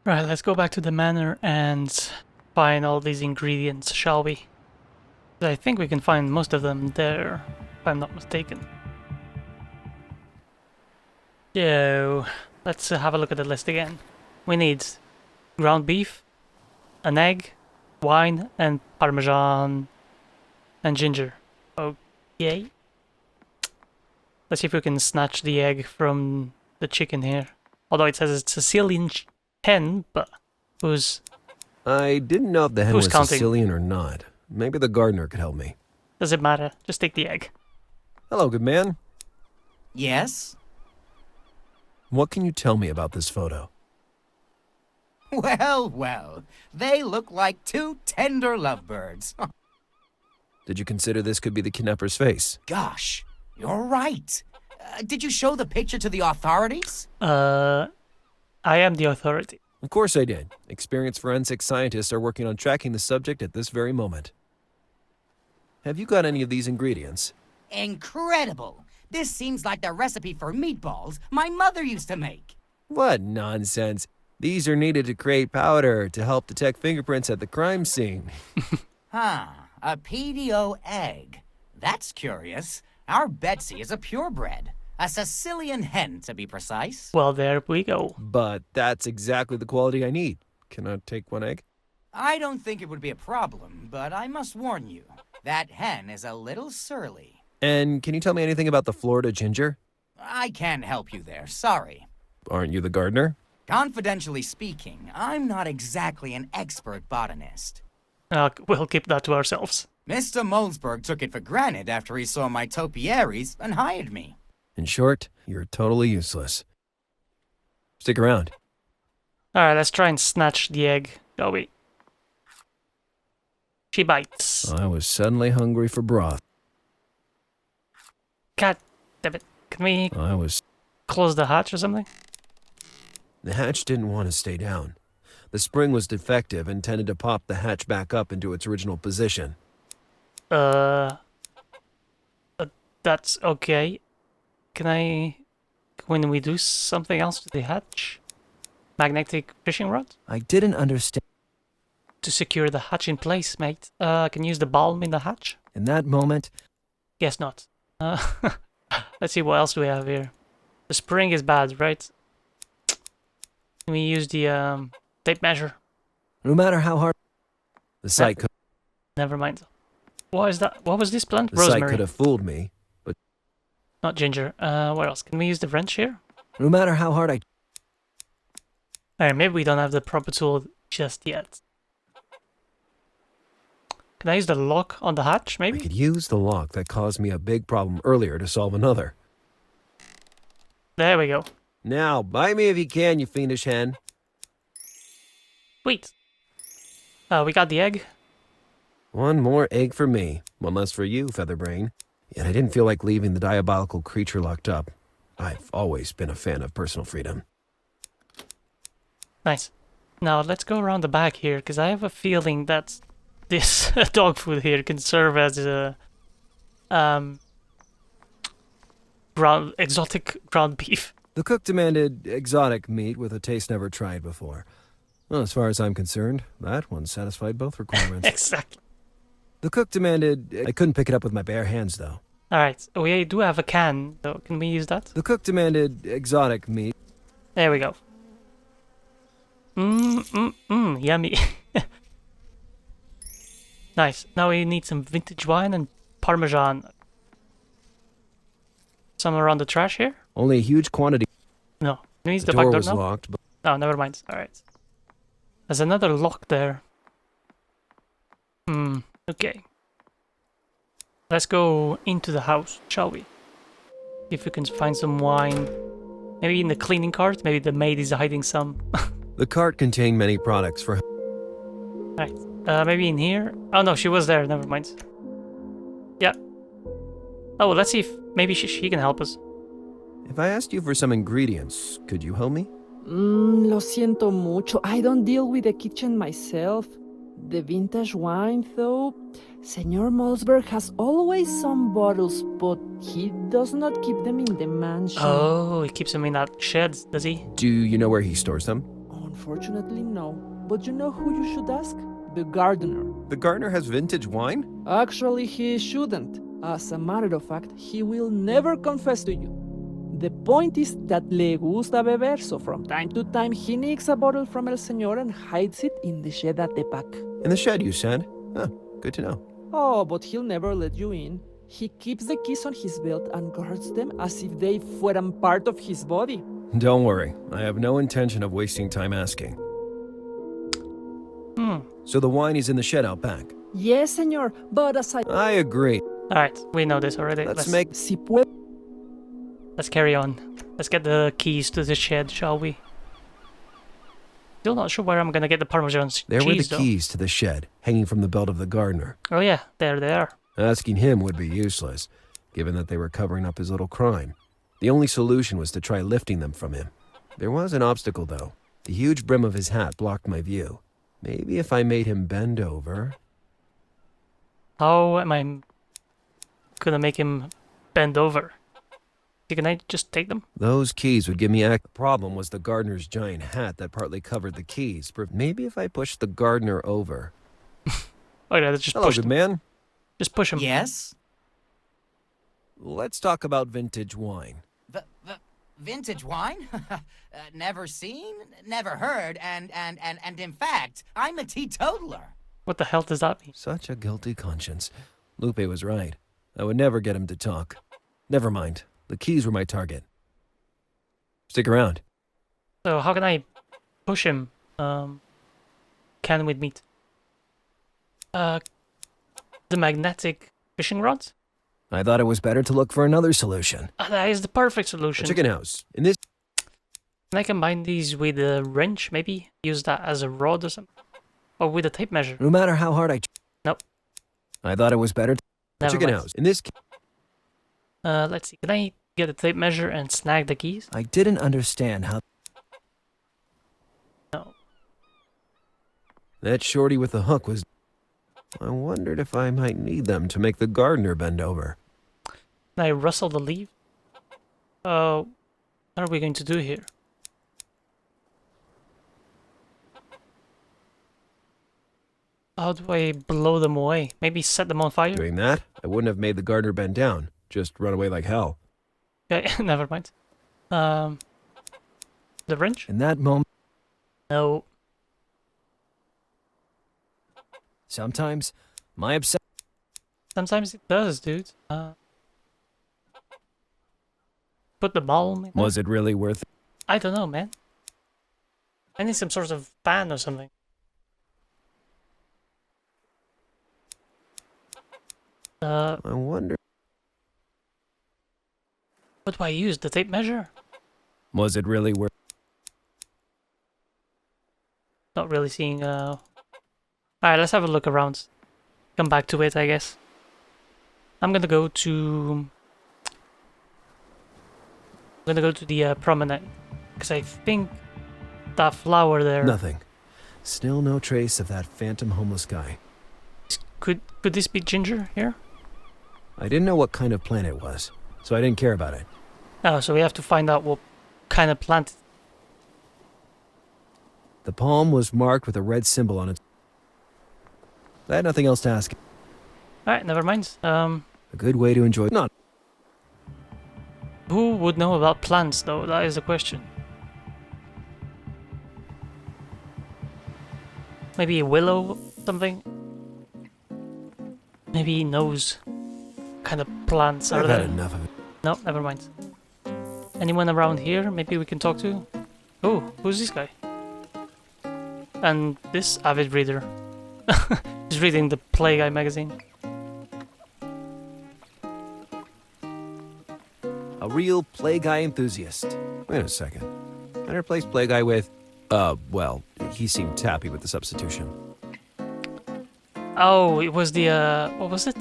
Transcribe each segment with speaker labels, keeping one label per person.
Speaker 1: Right, let's go back to the manor and find all these ingredients, shall we? I think we can find most of them there, if I'm not mistaken. So, let's have a look at the list again. We need ground beef, an egg, wine, and parmesan and ginger. Okay. Let's see if we can snatch the egg from the chicken here. Although it says it's Sicilian hen, but who's
Speaker 2: I didn't know if the hen
Speaker 1: Who's
Speaker 2: was
Speaker 1: counting?
Speaker 2: Sicilian or not. Maybe the gardener could help me.
Speaker 1: does it matter? Just take the egg.
Speaker 2: Hello, good man.
Speaker 3: Yes?
Speaker 2: What can you tell me about this photo?
Speaker 3: Well, well, they look like two tender lovebirds.
Speaker 2: Did you consider this could be the kidnapper's face?
Speaker 3: Gosh, you're right. Did you show the picture to the authorities?
Speaker 1: I am the authority.
Speaker 2: Of course I did. Experienced forensic scientists are working on tracking the subject at this very moment. Have you got any of these ingredients?
Speaker 3: Incredible. This seems like the recipe for meatballs my mother used to make.
Speaker 2: What nonsense. These are needed to create powder to help detect fingerprints at the crime scene.
Speaker 3: Huh, a PDO egg. That's curious. Our Betsy is a purebred. A Sicilian hen, to be precise.
Speaker 1: Well, there we go.
Speaker 2: But that's exactly the quality I need. Can I take one egg?
Speaker 3: I don't think it would be a problem, but I must warn you, that hen is a little surly.
Speaker 2: And can you tell me anything about the Florida ginger?
Speaker 3: I can't help you there, sorry.
Speaker 2: Aren't you the gardener?
Speaker 3: Confidentially speaking, I'm not exactly an expert botanist.
Speaker 1: We'll keep that to ourselves.
Speaker 3: Mr. Mulzberg took it for granted after he saw my topiaries and hired me.
Speaker 2: In short, you're totally useless. Stick around.
Speaker 1: Alright, let's try and snatch the egg, shall we? She bites.
Speaker 2: I was suddenly hungry for broth.
Speaker 1: God damn it. Can we close the hatch or something?
Speaker 2: The hatch didn't want to stay down. The spring was defective and tended to pop the hatch back up into its original position.
Speaker 1: That's okay. Can we do something else to the hatch? Magnetic fishing rod?
Speaker 2: I didn't understand.
Speaker 1: To secure the hatch in place, mate. Can you use the balm in the hatch?
Speaker 2: In that moment,
Speaker 1: Guess not. Let's see what else we have here. The spring is bad, right? Can we use the tape measure?
Speaker 2: no matter how hard the site could,
Speaker 1: Never mind. What is that? What was this plant?
Speaker 2: the site
Speaker 1: Rosemary.
Speaker 2: could have fooled me, but
Speaker 1: Not ginger. What else? Can we use the wrench here?
Speaker 2: no matter how hard I
Speaker 1: Alright, maybe we don't have the proper tool just yet. Can I use the lock on the hatch, maybe?
Speaker 2: could use the lock that caused me a big problem earlier to solve another.
Speaker 1: There we go.
Speaker 2: Now, bite me if you can, you fiendish hen.
Speaker 1: Sweet. We got the egg.
Speaker 2: One more egg for me, one less for you, Featherbrain. Yet I didn't feel like leaving the diabolical creature locked up. I've always been a fan of personal freedom.
Speaker 1: Nice. Now let's go around the back here, because I have a feeling that this dog food here can serve as a exotic ground beef.
Speaker 2: The cook demanded exotic meat with a taste never tried before. Well, as far as I'm concerned, that one satisfied both requirements.
Speaker 1: Exactly.
Speaker 2: The cook demanded... I couldn't pick it up with my bare hands, though.
Speaker 1: Alright, we do have a can, so can we use that?
Speaker 2: The cook demanded exotic meat.
Speaker 1: There we go. Yummy. Nice. Now we need some vintage wine and parmesan. Some around the trash here?
Speaker 2: Only a huge quantity.
Speaker 1: No. Can we use
Speaker 2: The
Speaker 1: the back
Speaker 2: door
Speaker 1: door
Speaker 2: was
Speaker 1: now?
Speaker 2: locked, but
Speaker 1: Oh, never mind. Alright. There's another lock there. Okay. Let's go into the house, shall we? See if we can find some wine. Maybe in the cleaning cart? Maybe the maid is hiding some.
Speaker 2: the cart contained many products for...
Speaker 1: Right. Maybe in here? Oh no, she was there. Never mind. Yeah. Oh, well, let's see if maybe she can help us.
Speaker 2: If I asked you for some ingredients, could you help me?
Speaker 4: Lo siento mucho. I don't deal with the kitchen myself. The vintage wine, though. Senor Mulzberg has always some bottles, but he does not keep them in the mansion.
Speaker 1: Oh, he keeps them in that shed, does he?
Speaker 2: Do you know where he stores them?
Speaker 4: Oh, Unfortunately, no. But you know who you should ask? The gardener.
Speaker 2: The gardener has vintage wine?
Speaker 4: Actually, he shouldn't. As a matter of fact, he will never confess to you. The point is that le gusta beber, so from time to time he nicks a bottle from El Señor and hides it in the shed at the back.
Speaker 2: In the shed, you said? Huh, good to know.
Speaker 4: Oh, but he'll never let you in. He keeps the keys on his belt and guards them as if they fueran part of his body.
Speaker 2: Don't worry, I have no intention of wasting time asking. So the wine is in the shed out back?
Speaker 4: Yes, señor, but as
Speaker 2: I agree.
Speaker 1: Alright, we know this already.
Speaker 2: Let's make...
Speaker 4: Si puede...
Speaker 1: Let's carry on. Let's get the keys to the shed, shall we? Still not sure where I'm gonna get the Parmesan cheese,
Speaker 2: There were the
Speaker 1: though.
Speaker 2: keys to the shed, hanging from the belt of the gardener.
Speaker 1: Oh yeah, there they are.
Speaker 2: Asking him would be useless, given that they were covering up his little crime. The only solution was to try lifting them from him. There was an obstacle, though. The huge brim of his hat blocked my view. Maybe if I made him bend over...
Speaker 1: How am I gonna make him bend over? Can I just take them?
Speaker 2: Those keys would give me a... The problem was the gardener's giant hat that partly covered the keys. Maybe if I pushed the gardener over...
Speaker 1: Oh yeah, just
Speaker 2: Hello,
Speaker 1: push
Speaker 2: good
Speaker 1: them.
Speaker 2: man.
Speaker 1: Just push him.
Speaker 3: Yes?
Speaker 2: Let's talk about vintage wine.
Speaker 3: Vintage wine? Never seen, never heard, and in fact, I'm a teetotaler.
Speaker 1: What the hell does that mean?
Speaker 2: Such a guilty conscience. Lupe was right. I would never get him to talk. Never mind. The keys were my target. Stick around.
Speaker 1: So how can I push him? Can with meat? The magnetic fishing rods?
Speaker 2: I thought it was better to look for another solution.
Speaker 1: That is the perfect
Speaker 2: A
Speaker 1: solution.
Speaker 2: chicken house. In this...
Speaker 1: Can I combine these with a wrench, maybe? Use that as a rod or something? Or with a tape measure?
Speaker 2: No matter how hard I...
Speaker 1: Nope.
Speaker 2: I thought it was better to... A
Speaker 1: Never
Speaker 2: chicken
Speaker 1: mind.
Speaker 2: house. In this...
Speaker 1: Let's see. Can I get a tape measure and snag the keys?
Speaker 2: I didn't understand how...
Speaker 1: No.
Speaker 2: That shorty with the hook was... I wondered if I might need them to make the gardener bend over.
Speaker 1: Can I rustle the leaf? What are we going to do here? How do I blow them away? Maybe set them on fire?
Speaker 2: Doing that, I wouldn't have made the gardener bend down. Just run away like hell.
Speaker 1: Okay, never mind. The wrench?
Speaker 2: In that moment...
Speaker 1: No.
Speaker 2: Sometimes, my obsession...
Speaker 1: Sometimes it does, dude. Put the ball in there?
Speaker 2: Was it really worth it?
Speaker 1: I don't know, man. I need some sort of fan or something.
Speaker 2: I wonder...
Speaker 1: What do I use? The tape measure?
Speaker 2: Was it really worth...
Speaker 1: Not really seeing, Alright, let's have a look around. Come back to it, I guess. I'm gonna go to... the promenade. Because I think that flower there...
Speaker 2: Nothing. Still no trace of that phantom homeless guy.
Speaker 1: Could this be ginger here?
Speaker 2: I didn't know what kind of plant it was, so I didn't care about it.
Speaker 1: Oh, so we have to find out what kind of plant.
Speaker 2: The palm was marked with a red symbol on it. I had nothing else to ask.
Speaker 1: Alright, never mind.
Speaker 2: A good way to enjoy... Not.
Speaker 1: Who would know about plants, though? That is the question. Maybe a willow, something? Maybe he knows what kind of plants are
Speaker 2: I've
Speaker 1: there.
Speaker 2: had enough of it.
Speaker 1: No, never mind. Anyone around here maybe we can talk to? Oh, who's this guy? And this avid reader. He's reading the Play Guy magazine.
Speaker 2: A real Play Guy enthusiast. Wait a second. I replaced Play Guy with... well, he seemed happy with the substitution.
Speaker 1: Oh, it was the, what was it?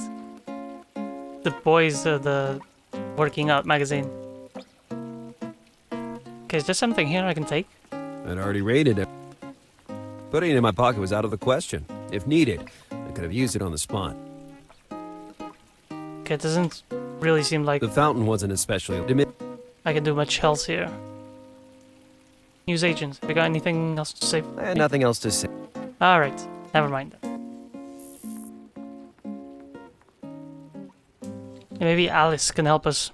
Speaker 1: The boys, the working out magazine. Okay, is there something here I can take?
Speaker 2: I'd already rated it. Putting it in my pocket was out of the question. If needed, I could have used it on the spot.
Speaker 1: Okay, it doesn't really seem like
Speaker 2: The fountain wasn't especially...
Speaker 1: I can do much else here. News agents. Have you got anything else to say?
Speaker 2: I had nothing else to say.
Speaker 1: Alright, never mind then. Yeah, maybe Alice can help us.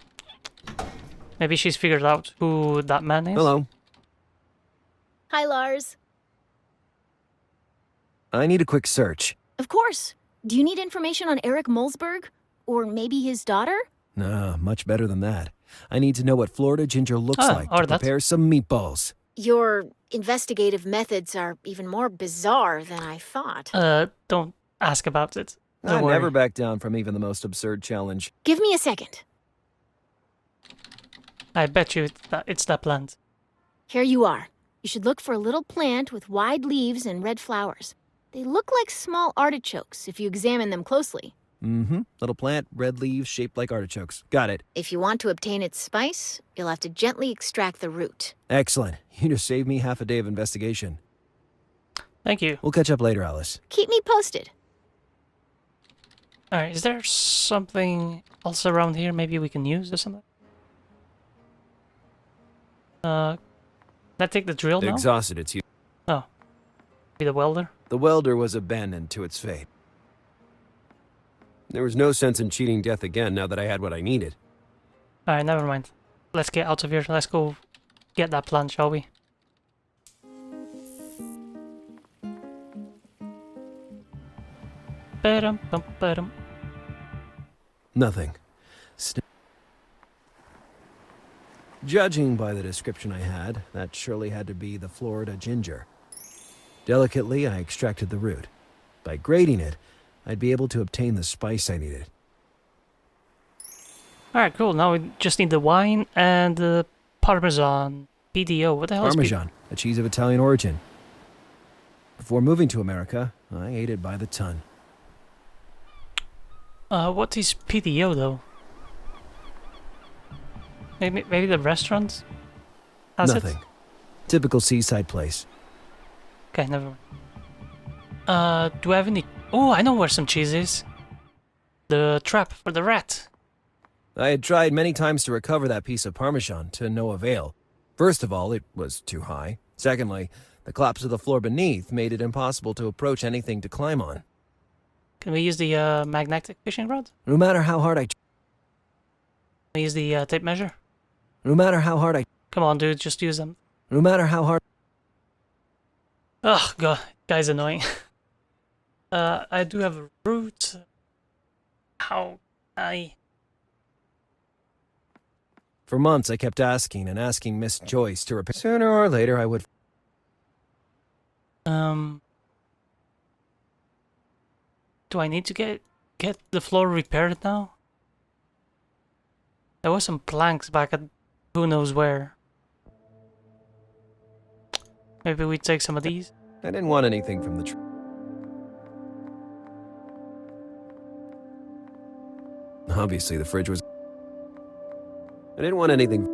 Speaker 1: Maybe she's figured out who that man is.
Speaker 2: Hello.
Speaker 5: Hi, Lars.
Speaker 2: I need a quick search.
Speaker 5: Of course. Do you need information on Eric Mulzberg? Or maybe his daughter?
Speaker 2: Nah, much better than that. I need to know what Florida ginger looks like
Speaker 1: or
Speaker 2: to
Speaker 1: that.
Speaker 2: prepare some meatballs.
Speaker 5: Your investigative methods are even more bizarre than I thought.
Speaker 1: Don't ask about it. Don't
Speaker 2: I
Speaker 1: worry.
Speaker 2: never back down from even the most absurd challenge.
Speaker 5: Give me a second.
Speaker 1: I bet you it's that plant.
Speaker 5: Here you are. You should look for a little plant with wide leaves and red flowers. They look like small artichokes if you examine them closely.
Speaker 2: Mm-hmm. Little plant, red leaves, shaped like artichokes. Got it.
Speaker 5: If you want to obtain its spice, you'll have to gently extract the root.
Speaker 2: Excellent. You just saved me half a day of investigation.
Speaker 1: Thank you.
Speaker 2: We'll catch up later, Alice.
Speaker 5: Keep me posted.
Speaker 1: Alright, is there something else around here maybe we can use or something? Can I take the drill now?
Speaker 2: Exhausted its use.
Speaker 1: Oh. Be the welder?
Speaker 2: The welder was abandoned to its fate. There was no sense in cheating death again now that I had what I needed.
Speaker 1: Alright, never mind. Let's get out of here. Let's go get that plant, shall we? Ba-dum, bum, ba-dum.
Speaker 2: Nothing. Judging by the description I had, that surely had to be the Florida ginger. Delicately, I extracted the root. By grating it, I'd be able to obtain the spice I needed.
Speaker 1: Alright, cool. Now we just need the wine and the Parmesan. PDO. What the hell is
Speaker 2: Parmesan, a cheese of Italian origin. Before moving to America, I ate it by the ton.
Speaker 1: What is PDO though? Maybe the restaurant has
Speaker 2: Nothing.
Speaker 1: it?
Speaker 2: Typical seaside place.
Speaker 1: Okay, never mind. Do I have any... Oh, I know where some cheese is. The trap for the rat.
Speaker 2: I had tried many times to recover that piece of Parmesan, to no avail. First of all, it was too high. Secondly, the collapse of the floor beneath made it impossible to approach anything to climb on.
Speaker 1: Can we use the magnetic fishing rod?
Speaker 2: No matter how hard
Speaker 1: Can we use the tape measure?
Speaker 2: No matter how hard
Speaker 1: Come on, dude, just use them.
Speaker 2: No matter how hard...
Speaker 1: Oh, God, guy's annoying. I do have a root. How
Speaker 2: For months, I kept asking and asking Miss Joyce to repair... Sooner or later, I would...
Speaker 1: Do I need to get the floor repaired now? There was some planks back at who knows where. Maybe we take some of these.
Speaker 2: I didn't want anything from the... Obviously, the fridge was... I didn't want anything...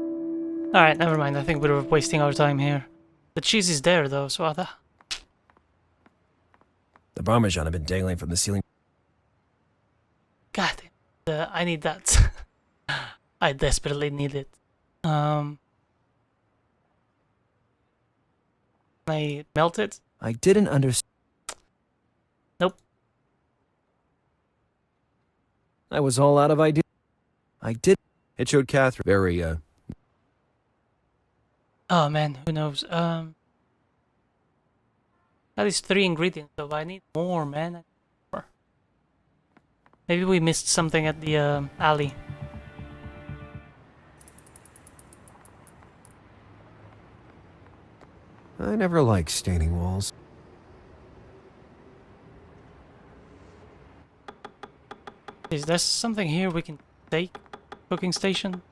Speaker 1: Alright, never mind. I think we're wasting our time here. The cheese is there, though, so other...
Speaker 2: The Parmesan had been dangling from the ceiling.
Speaker 1: God damn. I need that. I desperately need it. Can I melt it?
Speaker 2: I didn't understand.
Speaker 1: Nope.
Speaker 2: I was all out of ideas. I did... It showed Kathrin very,
Speaker 1: Oh man, who knows? That is 3 ingredients, though. I need more, man. More. Maybe we missed something at the alley.
Speaker 2: I never liked staining walls.
Speaker 1: Is there something here we can take? Cooking station?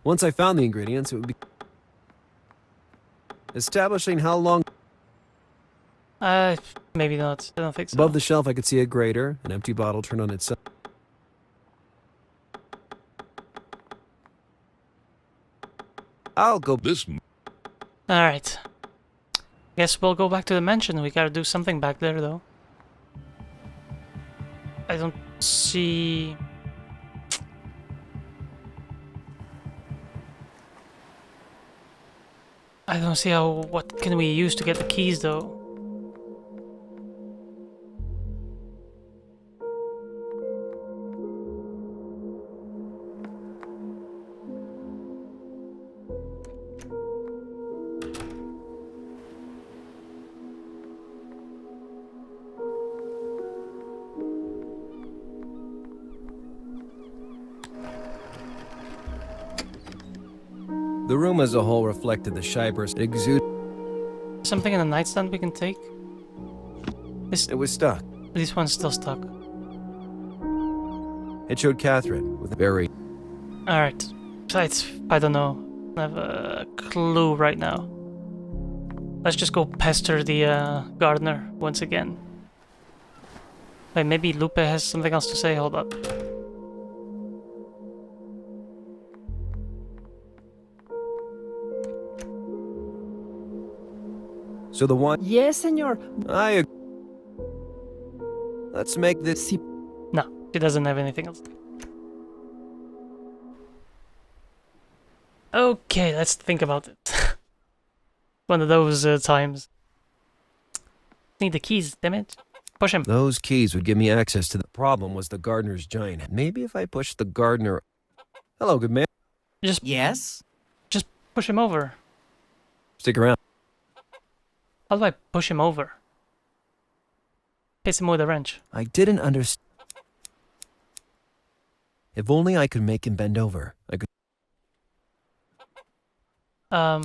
Speaker 2: Once I found the ingredients, it would be... Establishing how long...
Speaker 1: Maybe not. I don't think so.
Speaker 2: Above the shelf, I could see a grater, an empty bottle turned on itself. I'll go...
Speaker 6: This
Speaker 1: Alright. Guess we'll go back to the mansion. We gotta do something back there, though. I don't see... I don't see how. What can we use to get the keys though?
Speaker 2: The room as a whole reflected the Scheiber's exude.
Speaker 1: Something in the nightstand we can take?
Speaker 2: It was stuck.
Speaker 1: This one's still stuck.
Speaker 2: It showed Kathrin with a very.
Speaker 1: Alright. Besides, I don't know. I have a clue right now. Let's just go pester the gardener once again. Wait, maybe Lupe has something else to say. Hold up.
Speaker 2: So the one.
Speaker 4: Yes, senor.
Speaker 2: Let's make this.
Speaker 4: Si.
Speaker 1: No, she doesn't have anything else. Okay, let's think about it. One of those times. Need the keys, damn it. Push him.
Speaker 2: Those keys would give me access to the problem was the gardener's giant. Maybe if I pushed the gardener. Hello, good man.
Speaker 3: Yes?
Speaker 1: Just push him over.
Speaker 2: Stick around.
Speaker 1: How do I push him over? Hit him with a wrench.
Speaker 2: I didn't understand. If only I could make him bend over. I could.
Speaker 1: I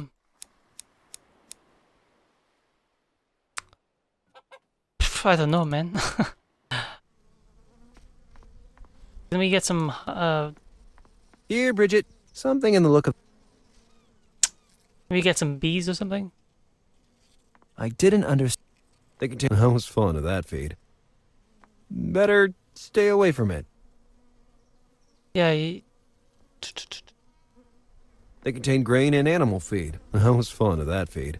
Speaker 1: don't know, man. Can we get some,
Speaker 2: Here, Bridget. Something in the look of.
Speaker 1: can we get some bees or something?
Speaker 2: I didn't understand. They contain. I was fond of that feed. Better stay away from it.
Speaker 1: Yeah,
Speaker 2: They contain grain and animal feed. I was fond of that feed.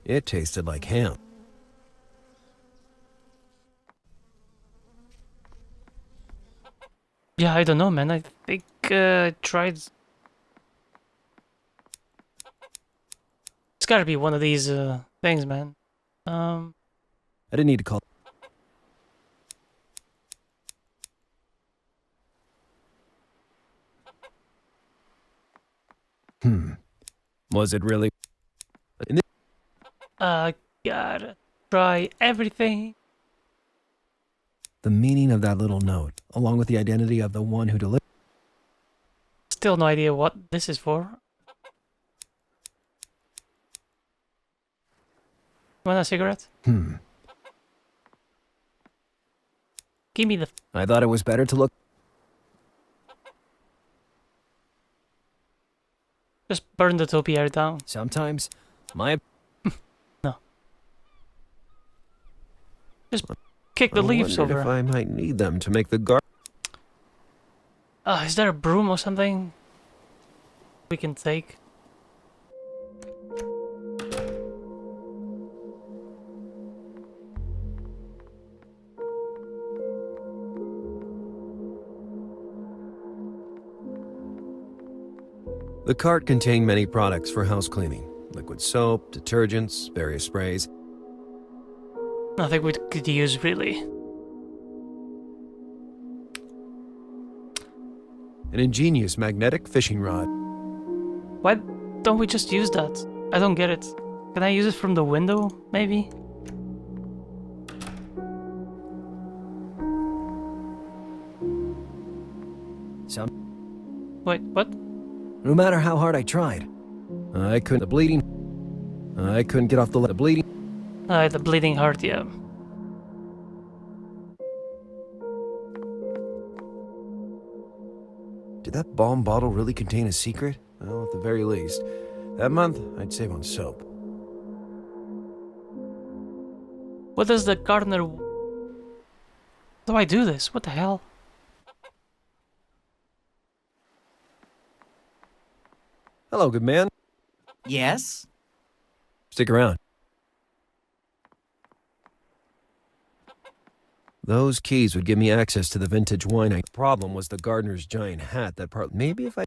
Speaker 2: It tasted like ham.
Speaker 1: yeah, I don't know, man. I think I tried. It's gotta be one of these things, man.
Speaker 2: I didn't need to call. Was it really?
Speaker 1: Gotta try everything.
Speaker 2: The meaning of that little note, along with the identity of the one who delivered.
Speaker 1: Still no idea what this is for. Want a cigarette? Give me the.
Speaker 2: I thought it was better to look.
Speaker 1: Just burn the topiary down.
Speaker 2: Sometimes, my.
Speaker 1: No. Just kick the
Speaker 2: I
Speaker 1: leaves
Speaker 2: wondered
Speaker 1: over.
Speaker 2: if I might need them to make the garden.
Speaker 1: Is there a broom or something we can take?
Speaker 2: The cart contained many products for house cleaning: liquid soap, detergents, various sprays.
Speaker 1: Nothing we could use really.
Speaker 2: An ingenious magnetic fishing rod.
Speaker 1: Why don't we just use that? I don't get it. Can I use it from the window, maybe? Wait, what?
Speaker 2: No matter how hard I tried, I couldn't. The bleeding. I couldn't get off the bleeding.
Speaker 1: The bleeding heart, yeah.
Speaker 2: Did that balm bottle really contain a secret? Well, at the very least, that month I'd save on soap.
Speaker 1: What does the gardener... How do I do this? What the hell?
Speaker 2: Hello, good man.
Speaker 3: Yes?
Speaker 2: Stick around. Those keys would give me access to the vintage wine. The problem was the gardener's giant hat that part. Maybe if I...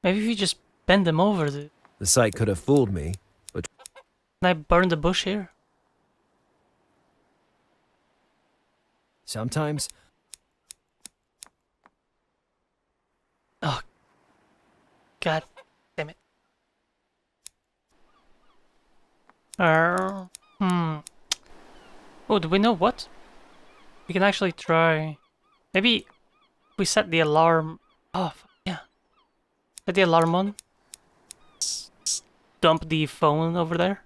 Speaker 1: Maybe if you just bend them over.
Speaker 2: The sight could have fooled me, but
Speaker 1: Can I burn the bush here?
Speaker 2: sometimes
Speaker 1: Oh, God damn it. Oh, do we know what? We can actually try. Maybe we set the alarm. Oh, yeah. Set the alarm on. Dump the phone over there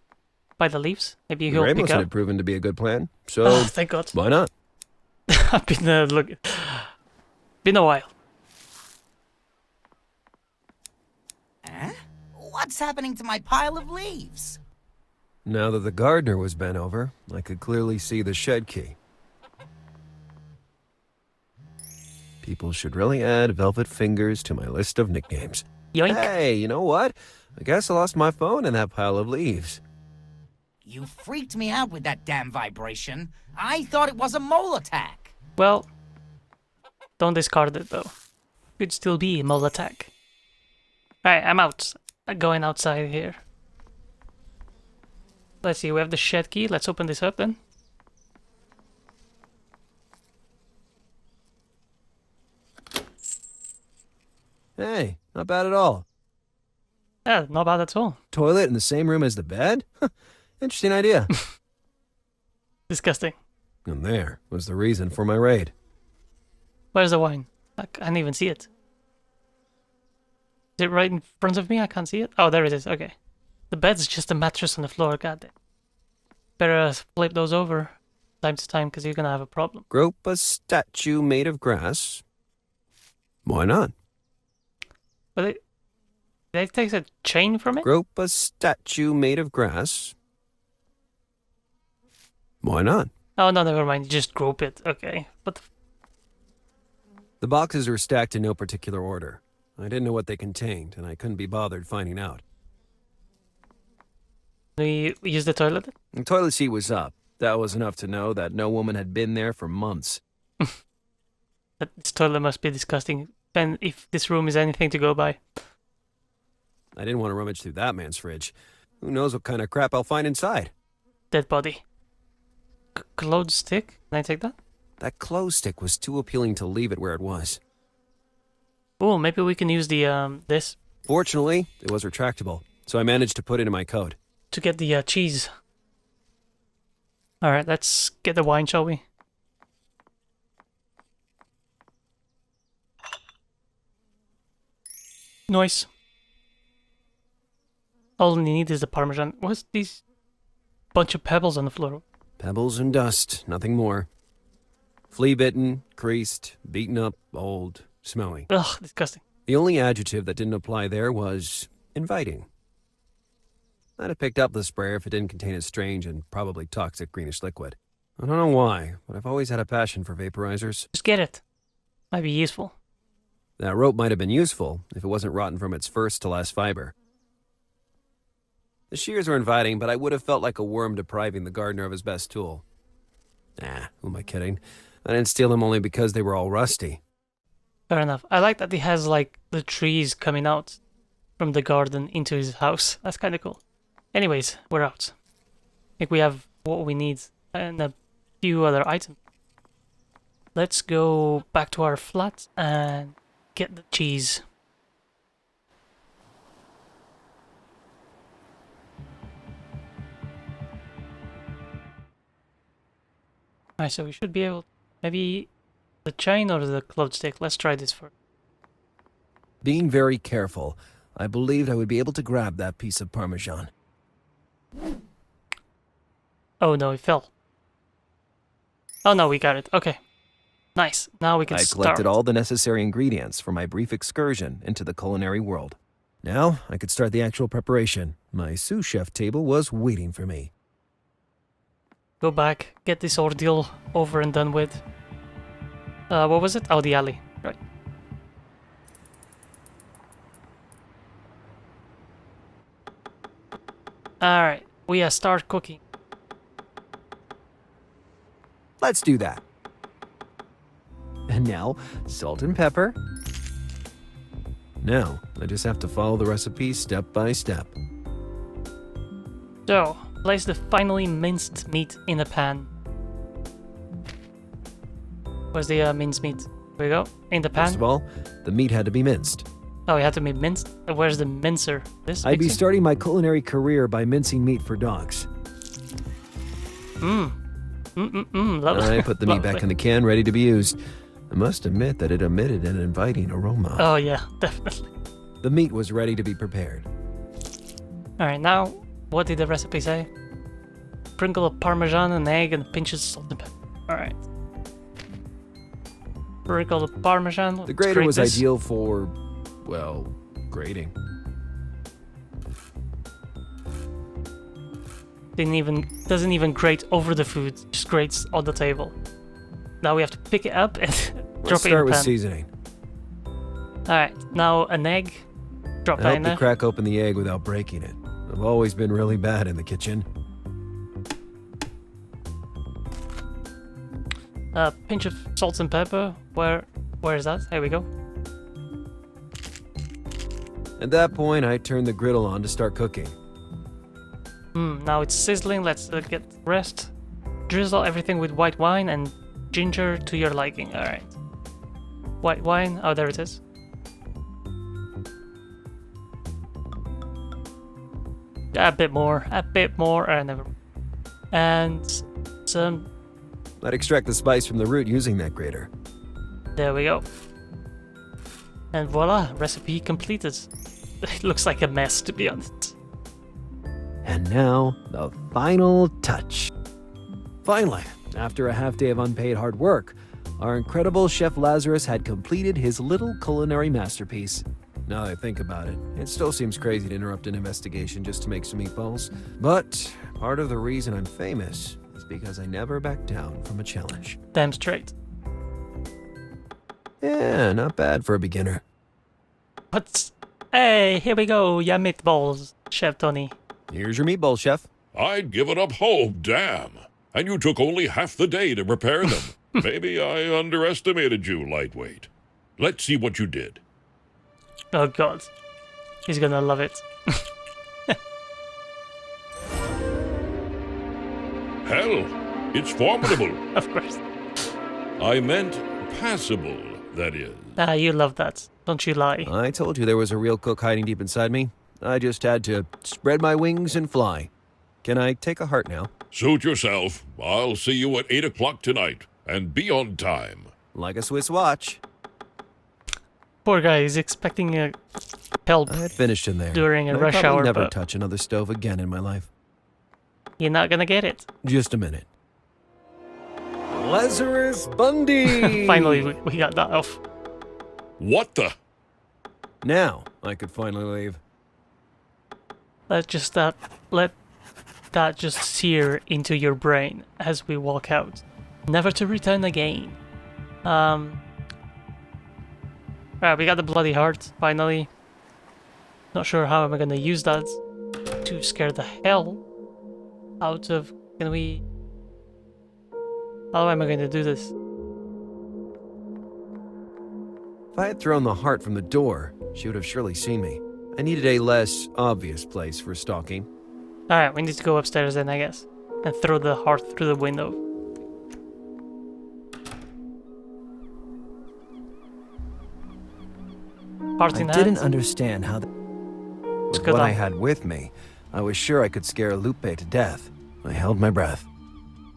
Speaker 1: by the leaves. Maybe he'll
Speaker 2: Ramos
Speaker 1: pick up.
Speaker 2: had proven to be a good plan, so
Speaker 1: Oh, thank God.
Speaker 2: why not?
Speaker 1: I've been been a while.
Speaker 3: Huh? What's happening to my pile of leaves?
Speaker 2: Now that the gardener was bent over, I could clearly see the shed key. People should really add velvet fingers to my list of nicknames.
Speaker 1: Yoink.
Speaker 2: Hey, you know what? I guess I lost my phone in that pile of leaves.
Speaker 3: You freaked me out with that damn vibration. I thought it was a mole attack.
Speaker 1: Well, don't discard it though. Could still be a mole attack. Alright, I'm out. I'm going outside here. Let's see, we have the shed key. Let's open this up then.
Speaker 2: Hey, not bad at all.
Speaker 1: Yeah, not bad at all.
Speaker 2: Toilet in the same room as the bed? Interesting idea.
Speaker 1: Disgusting.
Speaker 2: And there was the reason for my raid.
Speaker 1: Where's the wine? I can't even see it. Is it right in front of me? I can't see it. Oh, there it is. Okay. The bed's just a mattress on the floor. God damn. Better flip those over time to time because you're gonna have a problem.
Speaker 2: Grope a statue made of grass? Why not?
Speaker 1: But they take a chain from it?
Speaker 2: Grope a statue made of grass? Why not?
Speaker 1: Oh, no, never mind. You just grope it. Okay. But
Speaker 2: The boxes were stacked in no particular order. I didn't know what they contained, and I couldn't be bothered finding out.
Speaker 1: we use the toilet?
Speaker 2: The toilet seat was up. That was enough to know that no woman had been there for months.
Speaker 1: This toilet must be disgusting. And if this room is anything to go by.
Speaker 2: I didn't want to rummage through that man's fridge. Who knows what kind of crap I'll find inside?
Speaker 1: Dead body. Clothes stick? Can I take that?
Speaker 2: That clothes stick was too appealing to leave it where it was.
Speaker 1: Oh, maybe we can use the this
Speaker 2: Fortunately, it was retractable, so I managed to put it in my coat.
Speaker 1: to get the cheese. Alright, let's get the wine, shall we? Nice. All we need is the Parmesan. What's these bunch of pebbles on the floor?
Speaker 2: Pebbles and dust, nothing more. Flea-bitten, creased, beaten up, old, smelly.
Speaker 1: Ugh, disgusting.
Speaker 2: The only adjective that didn't apply there was inviting. I'd have picked up the sprayer if it didn't contain a strange and probably toxic greenish liquid. I don't know why, but I've always had a passion for vaporizers.
Speaker 1: Just get it. Might be useful.
Speaker 2: That rope might have been useful if it wasn't rotten from its first to last fiber. The shears were inviting, but I would have felt like a worm depriving the gardener of his best tool. Nah, who am I kidding? I didn't steal them only because they were all rusty.
Speaker 1: Fair enough. I like that he has like the trees coming out from the garden into his house. That's kind of cool. Anyways, we're out. I think we have what we need and a few other items. Let's go back to our flat and get the cheese. Alright, so we should be able... Maybe the chain or the clothes stick? Let's try this first.
Speaker 2: Being very careful, I believed I would be able to grab that piece of Parmesan.
Speaker 1: Oh no, it fell. Oh no, we got it. Okay. Nice. Now we can
Speaker 2: I
Speaker 1: start.
Speaker 2: collected all the necessary ingredients for my brief excursion into the culinary world. Now, I could start the actual preparation. My sous chef table was waiting for me.
Speaker 1: Go back, get this ordeal over and done with. What was it? Oh, the alley. Right. Alright, we start cooking.
Speaker 2: Let's do that. And now, salt and pepper. Now, I just have to follow the recipe step by step.
Speaker 1: So, place the finely minced meat in a pan. Where's the minced meat? Here we go. In the pan.
Speaker 2: First of all, the meat had to be minced.
Speaker 1: Oh, it had to be minced? Where's the mincer? This
Speaker 6: I'd be
Speaker 1: mixer?
Speaker 6: starting my culinary career by mincing meat for dogs.
Speaker 1: Lovely.
Speaker 2: I put the meat back in the can, ready to be used. I must admit that it emitted an inviting aroma.
Speaker 1: Oh yeah, definitely.
Speaker 2: The meat was ready to be prepared.
Speaker 1: Alright, now, what did the recipe say? Sprinkle of parmesan, an egg, and a pinch of salt and pepper. Alright. Sprinkle of parmesan.
Speaker 2: The
Speaker 1: Let's
Speaker 2: grater
Speaker 1: grate
Speaker 2: was
Speaker 1: this.
Speaker 2: ideal for, well, grating.
Speaker 1: Doesn't even grate over the food, just grates on the table. Now we have to pick it up and
Speaker 2: Let's
Speaker 1: drop it in
Speaker 2: start
Speaker 1: the
Speaker 2: with
Speaker 1: pan.
Speaker 2: seasoning.
Speaker 1: Alright, now an egg. Drop
Speaker 2: I
Speaker 1: that
Speaker 2: hope
Speaker 1: in
Speaker 2: to
Speaker 1: there.
Speaker 2: crack open the egg without breaking it. I've always been really bad in the kitchen.
Speaker 1: A pinch of salt and pepper. Where is that? Here we go.
Speaker 2: At that point, I turned the griddle on to start cooking.
Speaker 1: Now it's sizzling. Let's get the rest. Drizzle everything with white wine and ginger to your liking. Alright. White wine. Oh, there it is. A bit more. Never. And some.
Speaker 2: I'd extract the spice from the root using that grater.
Speaker 1: There we go. And voila, recipe completed. It looks like a mess, to be honest.
Speaker 6: And now, the final touch. Finally, after a half day of unpaid hard work, our incredible Chef Lazarus had completed his little culinary masterpiece.
Speaker 2: Now that I think about it, it still seems crazy to interrupt an investigation just to make some meatballs. But part of the reason I'm famous is because I never back down from a challenge.
Speaker 1: Damn straight.
Speaker 2: Yeah, not bad for a beginner.
Speaker 1: But hey, here we go, ya meatballs, Chef Tony.
Speaker 2: Here's your meatball, chef.
Speaker 7: I'd given up hope, damn. And you took only half the day to prepare them. Maybe I underestimated you, lightweight. Let's see what you did.
Speaker 1: Oh god, he's gonna love it.
Speaker 7: Hell, it's formidable.
Speaker 1: Of course.
Speaker 7: I meant passable, that is.
Speaker 1: Ah, you love that, don't you lie?
Speaker 2: I told you there was a real cook hiding deep inside me. I just had to spread my wings and fly. Can I take a heart now?
Speaker 7: Suit yourself. I'll see you at 8 o'clock tonight. And be on time.
Speaker 2: Like a Swiss watch.
Speaker 1: Poor guy, he's expecting help.
Speaker 2: I had finished in there.
Speaker 1: During a
Speaker 2: I'd
Speaker 1: rush
Speaker 2: probably
Speaker 1: hour,
Speaker 2: never
Speaker 1: but-
Speaker 2: touch another stove again in my life.
Speaker 1: You're not gonna get it.
Speaker 2: Just a minute.
Speaker 6: Lazarus Bundy!
Speaker 1: Finally, we got that off.
Speaker 7: What the?
Speaker 2: Now I could finally leave.
Speaker 1: Let that just sear into your brain as we walk out, never to return again. Right, we got the bloody heart finally. Not sure how am I gonna use that to scare the hell out of. Can we? How am I going to do this?
Speaker 2: If I had thrown the heart from the door, she would have surely seen me. I needed a less obvious place for stalking.
Speaker 1: Alright, we need to go upstairs then, I guess. And throw the heart through the window. Heart
Speaker 6: I
Speaker 1: in
Speaker 6: didn't
Speaker 1: hand.
Speaker 6: understand how
Speaker 2: With
Speaker 1: go
Speaker 2: what I
Speaker 1: down.
Speaker 2: had with me, I was sure I could scare Lupe to death. I held my breath.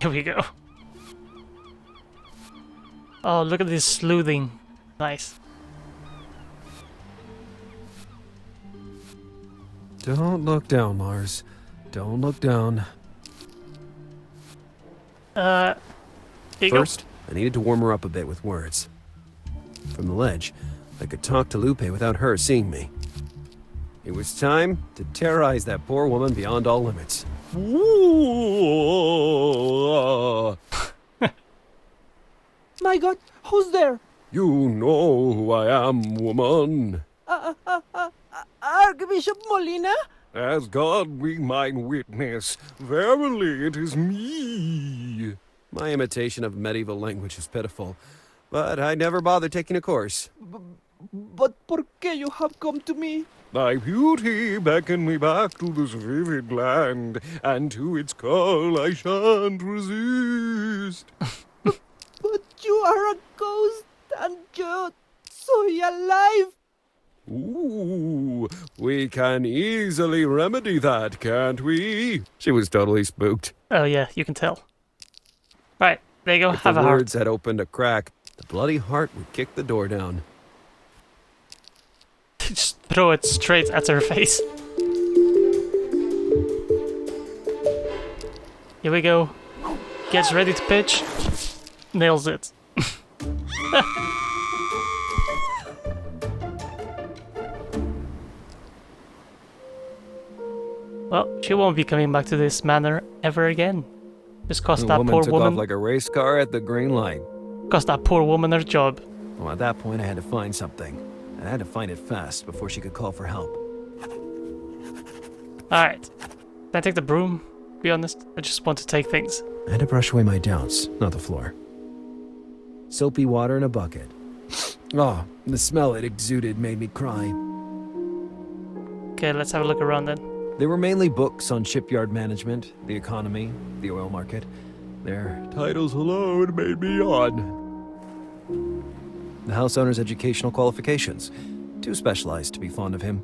Speaker 1: Here we go. Oh, look at this sleuthing. Nice.
Speaker 2: Don't look down, Lars. Don't look down.
Speaker 1: Here you
Speaker 2: First, I needed to warm her up a bit with words. From the ledge, I could talk to Lupe without her seeing me. It was time to terrorize that poor woman beyond all limits.
Speaker 4: My God, who's there?
Speaker 2: You know who I am, woman.
Speaker 4: Archbishop Molina?
Speaker 2: As God be mine witness, verily it is me. My imitation of medieval language is pitiful, but I never bothered taking a course.
Speaker 4: But ¿por qué you have come to me?
Speaker 6: Thy beauty beckoned me back to this vivid land, and to its call I shan't resist.
Speaker 4: But you are a ghost, and yo soy alive.
Speaker 6: Ooh, we can easily remedy that, can't we? She was totally spooked.
Speaker 1: Oh yeah, you can tell. Right, there you go.
Speaker 6: If
Speaker 1: Have
Speaker 6: the
Speaker 1: a heart.
Speaker 6: words had opened a crack, the bloody heart would kick the door down.
Speaker 1: Just throw it straight at her face. Here we go. Gets ready to pitch. Nails it. Well, she won't be coming back to this manor ever again. Just cost
Speaker 6: The
Speaker 1: that
Speaker 6: woman
Speaker 1: poor
Speaker 6: took
Speaker 1: woman.
Speaker 6: off like a race car at the green light.
Speaker 1: Cost that poor woman her job.
Speaker 6: Well, at that point, I had to find something. I had to find it fast before she could call for help.
Speaker 1: Alright. Can I take the broom? To be honest, I just want to take things.
Speaker 2: I had to brush away my doubts, not the floor. Soapy water in a bucket. Oh, the smell it exuded made me cry.
Speaker 1: Okay, let's have a look around then.
Speaker 6: There were mainly books on shipyard management, the economy, the oil market. Their titles alone made me yawn. The house owner's educational qualifications. Too specialized to be fond of him.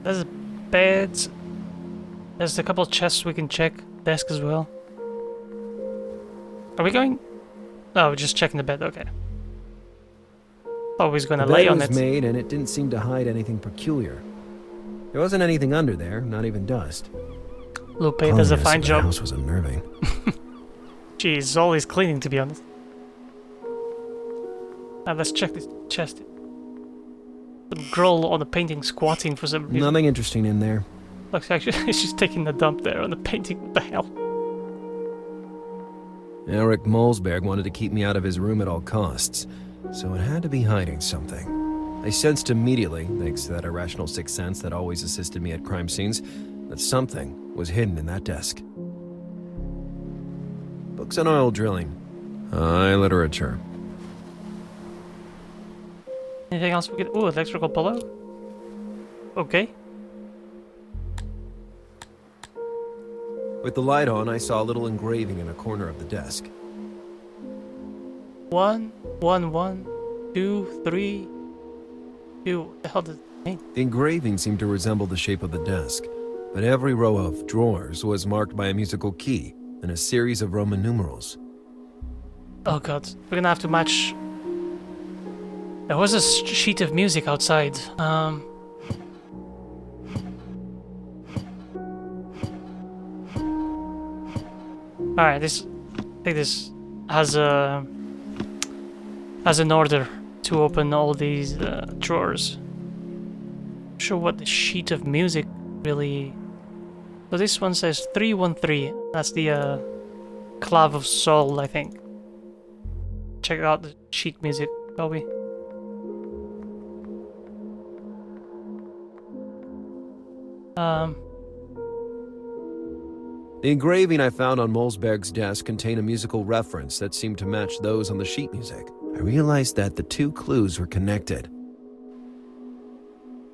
Speaker 1: There's a bed. There's a couple of chests we can check. Desk as well. Are we going? No, we're just checking the bed. Okay. Thought we was gonna
Speaker 6: The
Speaker 1: lay
Speaker 6: bed
Speaker 1: on
Speaker 6: was
Speaker 1: it.
Speaker 6: made, and it didn't seem to hide anything peculiar. There wasn't anything under there, not even dust.
Speaker 1: Lupe does a
Speaker 2: Cleanliness
Speaker 1: fine
Speaker 2: of the
Speaker 1: job.
Speaker 2: house was unnerving.
Speaker 1: Jeez, always cleaning to be honest. Now let's check this chest. The girl on the painting squatting for some reason.
Speaker 6: Nothing interesting in there.
Speaker 1: Looks actually she's taking a dump there on the painting. What the hell?
Speaker 2: Eric Mulzberg wanted to keep me out of his room at all costs, so it had to be hiding something.
Speaker 6: I sensed immediately, thanks to that irrational sixth sense that always assisted me at crime scenes, that something was hidden in that desk. Books on oil drilling.
Speaker 2: High literature.
Speaker 1: Anything else we could? Ooh, electrical pillow. Okay.
Speaker 6: With the light on, I saw a little engraving in a corner of the desk.
Speaker 1: 1, 1, 1, 2, 3, 2. What the hell does it mean?
Speaker 2: The engraving seemed to resemble the shape of the desk, but every row of drawers was marked by a musical key and a series of Roman numerals.
Speaker 1: Oh god, we're gonna have to match. There was a sheet of music outside. Alright, I think this has an order to open all these drawers. Not sure what the sheet of music really. So this one says 313. That's the clav of soul, I think. Check out the sheet music, shall we?
Speaker 6: The engraving I found on Mulzberg's desk contained a musical reference that seemed to match those on the sheet music.
Speaker 2: I realized that the two clues were connected.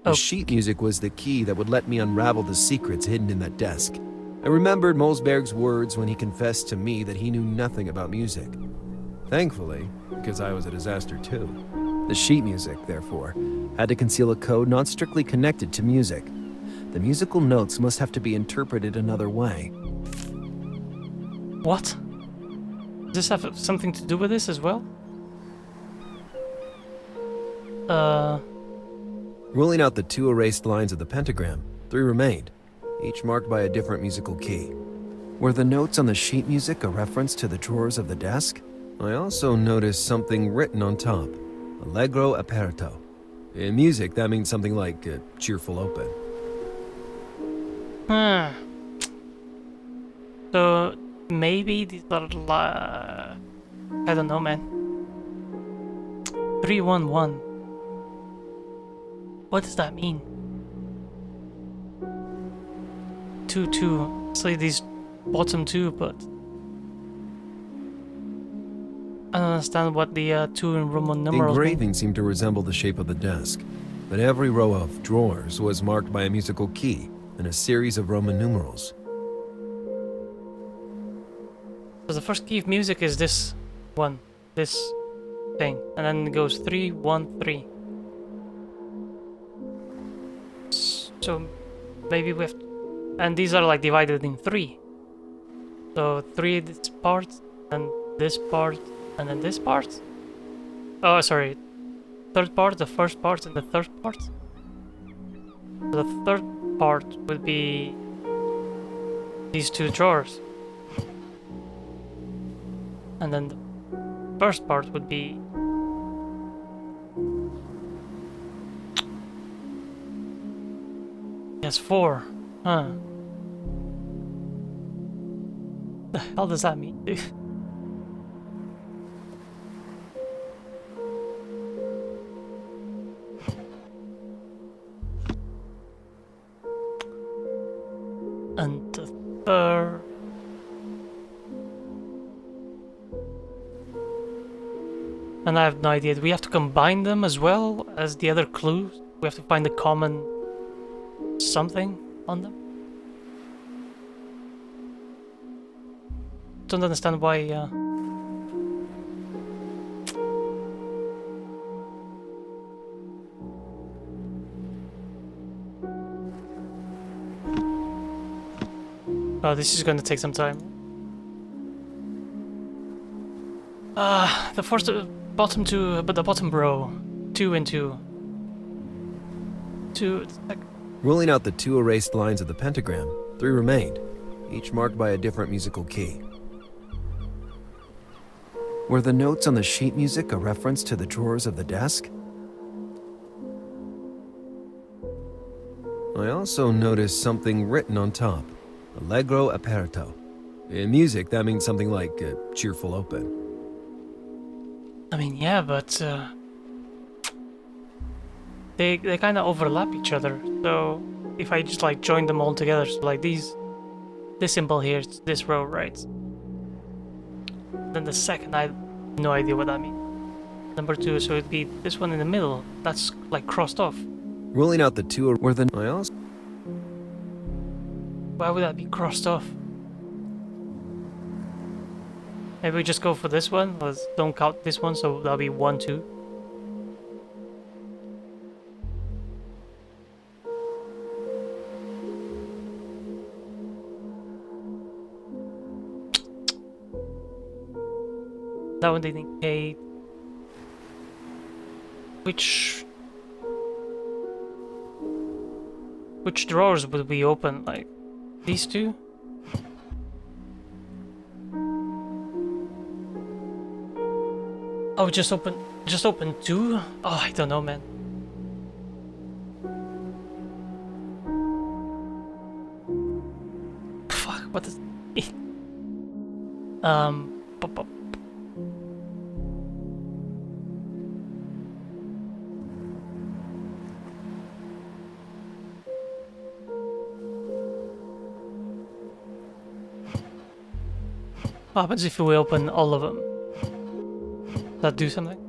Speaker 6: The
Speaker 1: Oh.
Speaker 6: sheet music was the key that would let me unravel the secrets hidden in that desk. I remembered Mulzberg's words when he confessed to me that he knew nothing about music. Thankfully, because I was a disaster too. The sheet music, therefore, had to conceal a code not strictly connected to music. The musical notes must have to be interpreted another way.
Speaker 1: What? Does this have something to do with this as well?
Speaker 6: Ruling out the two erased lines of the pentagram, 3 remained, each marked by a different musical key.
Speaker 2: Were the notes on the sheet music a reference to the drawers of the desk?
Speaker 6: I also noticed something written on top. Allegro aperto. In music, that means something like a cheerful open.
Speaker 1: So maybe these are I don't know, man. 311. What does that mean? 2-2. It's like these bottom two, but I don't understand what the two in Roman
Speaker 2: The
Speaker 1: numerals mean.
Speaker 2: engraving seemed to resemble the shape of the desk, but every row of drawers was marked by a musical key and a series of Roman numerals.
Speaker 1: So the first key of music is this one, this thing, and then it goes 3, 1, 3. So maybe we have to, and these are like divided in 3. So 3 this part, and this part, and then this part. Oh, sorry. Third part, the first part, and the third part. So the third part would be these two drawers. And then the first part would be yes, 4. Huh. The hell does that mean, dude? And the third. And I have no idea. Do we have to combine them as well as the other clues? We have to find the common something on them? Don't understand why. Oh, this is going to take some time. The first bottom two, but the bottom row, 2 and 2. 2.
Speaker 2: Ruling out the 2 erased lines of the pentagram, 3 remained, each marked by a different musical key. Were the notes on the sheet music a reference to the drawers of the desk? I also noticed something written on top. Allegro aperto. In music, that means something like cheerful open.
Speaker 1: I mean, yeah, but they kind of overlap each other. So if I just like join them all together, so like this symbol here, it's this row, right? Then the second, I have no idea what that means. Number 2, so it'd be this one in the middle. That's like crossed off.
Speaker 2: Ruling out the 2 were the... I also...
Speaker 1: Why would that be crossed off? Maybe we just go for this one. Let's don't count this one, so that'll be 1, 2. That would indicate which drawers would we open? Like these 2? Oh, just open 2? Oh, I don't know, man. Fuck, what is it? Pop, pop. What happens if we open all of them? Does that do something?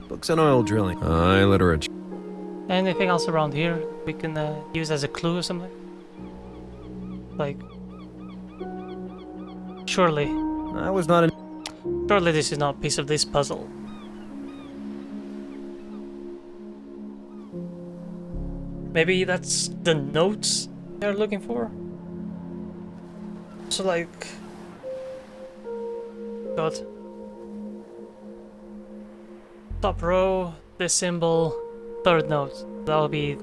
Speaker 2: Books on oil drilling. Literature.
Speaker 1: Anything else around here we can use as a clue or something? Like... Surely
Speaker 2: I was not an...
Speaker 1: Surely this is not a piece of this puzzle. Maybe that's the notes they're looking for? So like... God. Top row, this symbol, third note. That'll be...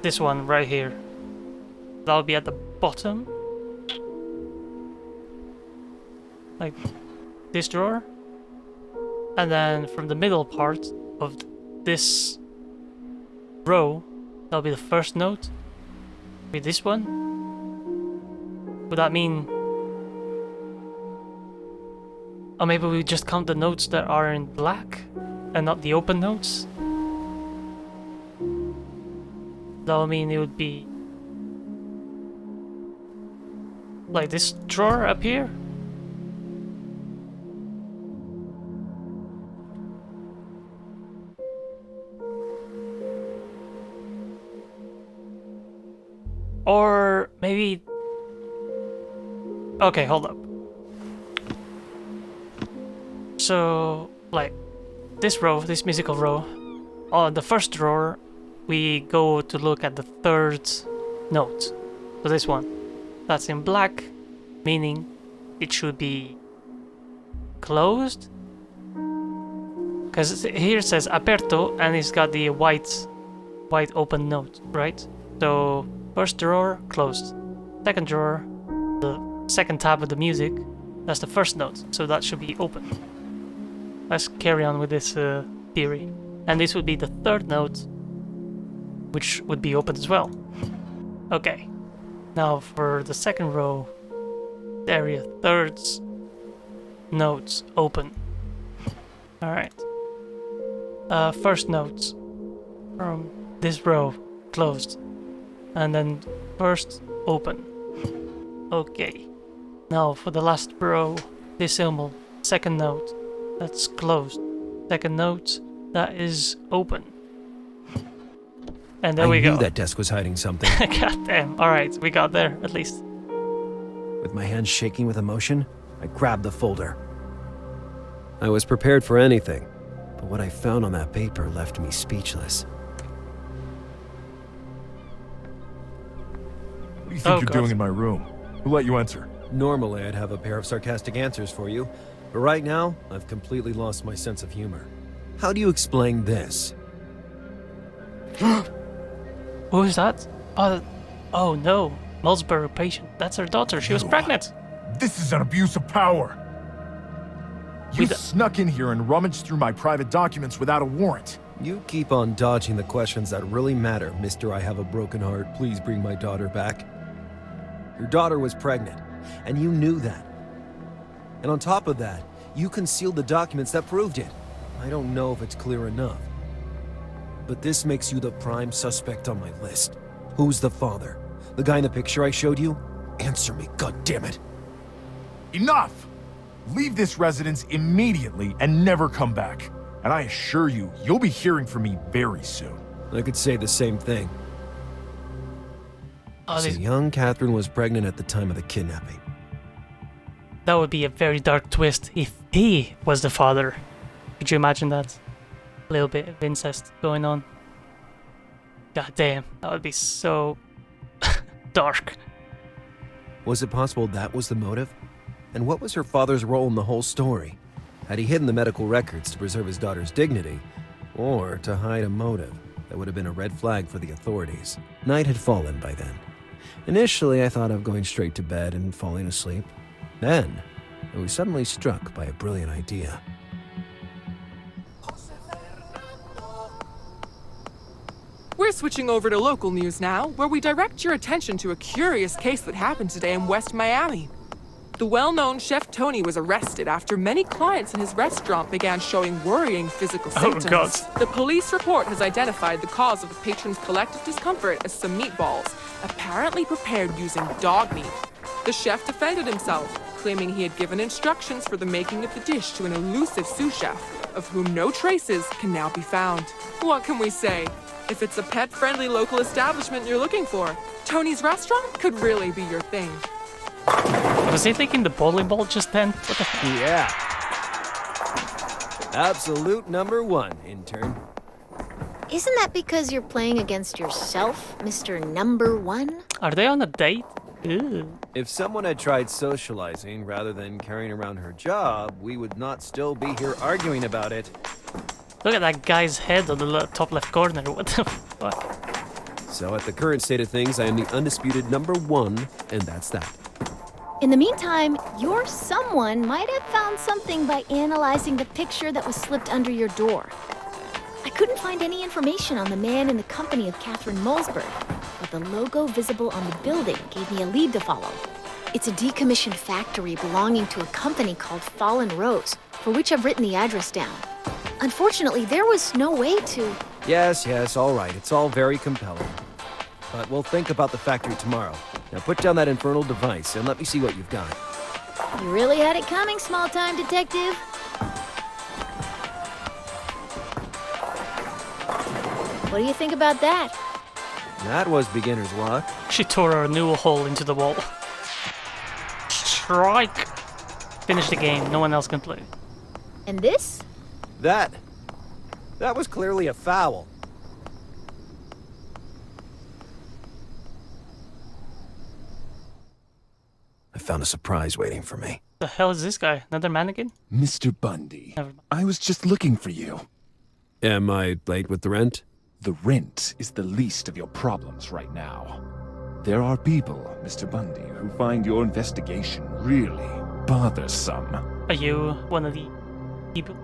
Speaker 1: this one right here. That'll be at the bottom. Like this drawer, and then from the middle part of this row, that'll be the first note. Be this one. Would that mean Or maybe we just count the notes that are in black and not the open notes. That would mean it would be like this drawer up here. Or maybe... Okay, hold up. So, like, this row, this musical row, on the first drawer, we go to look at the third note. So this one. That's in black, meaning it should be closed. Because here it says aperto, and it's got the white open note, right? So, first drawer, closed. Second drawer, the second tab of the music, that's the first note, so that should be open. Let's carry on with this theory. And this would be the third note, which would be open as well. Okay. Now for the second row, area thirds, notes open. Alright. First notes from this row, closed. And then first open. Okay. Now for the last row, this symbol, second note, that's closed. Second note, that is open. And there we go.
Speaker 2: I knew that desk was hiding something.
Speaker 1: God damn. Alright, we got there, at least.
Speaker 2: With my hands shaking with emotion, I grabbed the folder. I was prepared for anything, but what I found on that paper left me speechless.
Speaker 8: What do you think you're doing in my room? Who let you enter?
Speaker 2: Normally, I'd have a pair of sarcastic answers for you, but right now, I've completely lost my sense of humor. How do you explain this?
Speaker 1: Who is that? Oh no. Mulzberg patient. That's her daughter. She was pregnant.
Speaker 8: This is an abuse of power. You snuck in here and rummaged through my private documents without a warrant.
Speaker 2: You keep on dodging the questions that really matter, Mr. I have a broken heart. Please bring my daughter back. Your daughter was pregnant, and you knew that. And on top of that, you concealed the documents that proved it. I don't know if it's clear enough, but this makes you the prime suspect on my list. Who's the father? The guy in the picture I showed you? Answer me, goddammit.
Speaker 8: Enough! Leave this residence immediately and never come back. And I assure you, you'll be hearing from me very soon.
Speaker 2: I could say the same thing. So
Speaker 1: These...
Speaker 2: young Kathrin was pregnant at the time of the kidnapping.
Speaker 1: That would be a very dark twist if he was the father. Could you imagine that? A little bit of incest going on. God damn, that would be so dark.
Speaker 2: Was it possible that was the motive? And what was her father's role in the whole story? Had he hidden the medical records to preserve his daughter's dignity? Or to hide a motive that would have been a red flag for the authorities? Night had fallen by then. Initially, I thought of going straight to bed and falling asleep. Then, I was suddenly struck by a brilliant idea.
Speaker 9: We're switching over to local news now, where we direct your attention to a curious case that happened today in West Miami. The well-known Chef Tony was arrested after many clients in his restaurant began showing worrying physical symptoms.
Speaker 1: Oh, God.
Speaker 9: The police report has identified the cause of the patron's collective discomfort as some meatballs, apparently prepared using dog meat. The chef defended himself, claiming he had given instructions for the making of the dish to an elusive sous chef, of whom no traces can now be found. What can we say? If it's a pet-friendly local establishment you're looking for, Tony's restaurant could really be your thing.
Speaker 1: Was he taking the bowling ball just then? What the heck?
Speaker 2: Yeah. Absolute number one, intern.
Speaker 5: Isn't that because you're playing against yourself, Mr. Number One?
Speaker 1: Are they on a date? Ew.
Speaker 2: If someone had tried socializing rather than carrying around her job, we would not still be here arguing about it.
Speaker 1: Look at that guy's head on the top left corner. What the fuck?
Speaker 2: So at the current state of things, I am the undisputed number one, and that's that.
Speaker 5: In the meantime, your someone might have found something by analyzing the picture that was slipped under your door. I couldn't find any information on the man in the company of Kathrin Mulzberg, but the logo visible on the building gave me a lead to follow. It's a decommissioned factory belonging to a company called Fallen Rose, for which I've written the address down. Unfortunately, there was no way to...
Speaker 6: Yes, all right. It's all very compelling. But we'll think about the factory tomorrow. Now put down that infernal device and let me see what you've got.
Speaker 5: You really had it coming, small-time detective. What do you think about that?
Speaker 6: That was beginner's luck.
Speaker 1: She tore a new hole into the wall. Strike! Finish the game, no one else can play.
Speaker 5: And this?
Speaker 6: That was clearly a foul.
Speaker 2: I found a surprise waiting for me.
Speaker 1: The hell is this guy? Another mannequin?
Speaker 10: Mr. Bundy,
Speaker 1: Never mind.
Speaker 10: I was just looking for you.
Speaker 2: Am I late with the rent?
Speaker 10: The rent is the least of your problems right now. There are people, Mr. Bundy, who find your investigation really bothersome.
Speaker 1: Are you one of the people?